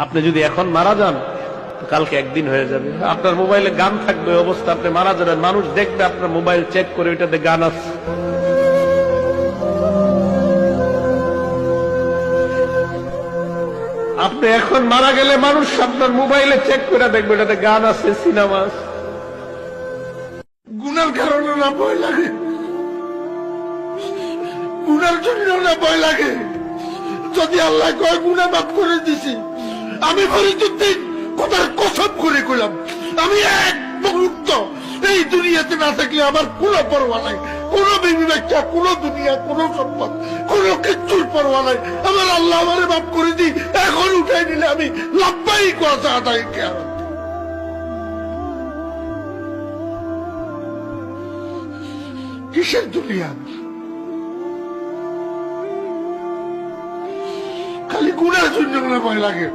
আপনি যদি এখন মারা যান তো কালকে একদিন হয়ে যাবে। আপনার মোবাইলে গান থাকবে, অবস্থা আপনি মারা যাবেন, মানুষ দেখবে আপনার মোবাইল চেক করে ওইটাতে গান আছে। আপনি এখন মারা গেলে মানুষ আপনার মোবাইলে চেক করে দেখবে এটাতে গান আছে, সিনেমা আছে। গুনার কারণে না ভয় লাগে, গুনার জন্য না ভয় লাগে। যদি আল্লাহ কয় গুনাহ মাফ করে দিছি, আমি ফরিদুদ্দিন কথার কসম করে কইলাম, আমি এক মুহূর্ত এই দুনিয়াতে না থাকলে আমার কোনো পরোয়া নাই, কোনো বিবি বাচ্চা, কোনো দুনিয়া, কোনো সম্পদ, কোনো কিচ্ছুর পরোয়া নাই। আমার আল্লাহ আমারে মাফ করে দিই, এখন উঠাই নিলে আমি লাভবাই কথা আদায় কেন। কিসের দুনিয়া? খালি গুনার জন্য ভয় লাগে।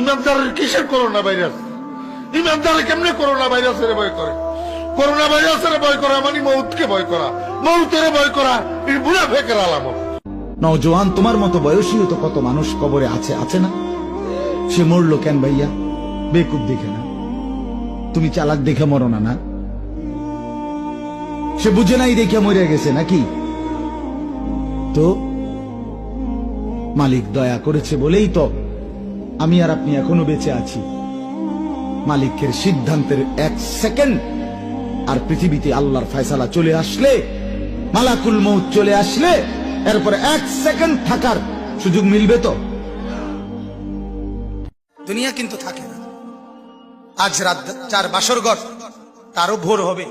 ইমানদারের কিসের করোনা ভাইরাস? ইমানদারে কেমনে করোনা ভাইরাসের ভয় করে? করোনা ভাইরাসের ভয় করা মানে মৌতকে ভয় করা, মৌতের ভয় করা এই মুনাফিকের আলামত। নওজোয়ান, তোমার মতো বয়সীও তো কত মানুষ কবরে আছে, আছে না? সে মরলো কেন ভাইয়া? বেকুব দেখে না? তুমি চালাক দেখে মরো না? না, সে বুঝে নাই দেখে মরে গেছে নাকি? তো মালিক দয়া করেছে বলেই তো আমি আর আপনি এখনো বেঁচে আছি। মালিকের সিদ্ধান্তের এক সেকেন্ড আর পৃথিবীতে আল্লাহর ফয়সালা চলে আসলে, মালাকুল মউত চলে আসলে, এরপরে এক সেকেন্ড থাকার সুযোগ মিলবে তো? দুনিয়া কিন্তু থাকে না। আজ রাত যার বাসর ঘর তারও ভোর হবে,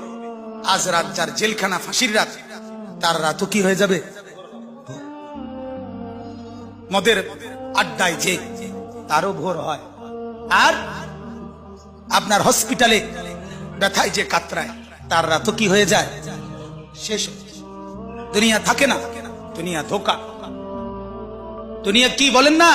আজ রাত যার জেলখানা ফাঁসির রাত তার রাতও কি হয়ে যাবে? মদের আড্ডায় যে তারও ভোর হয়, আর আপনার হসপিটালে ব্যথায় যে কাতরায় তার রাতও কি হয়ে যায়? শেষ। দুনিয়া থাকে না, দুনিয়া ধোকা। দুনিয়া কি বলেন না,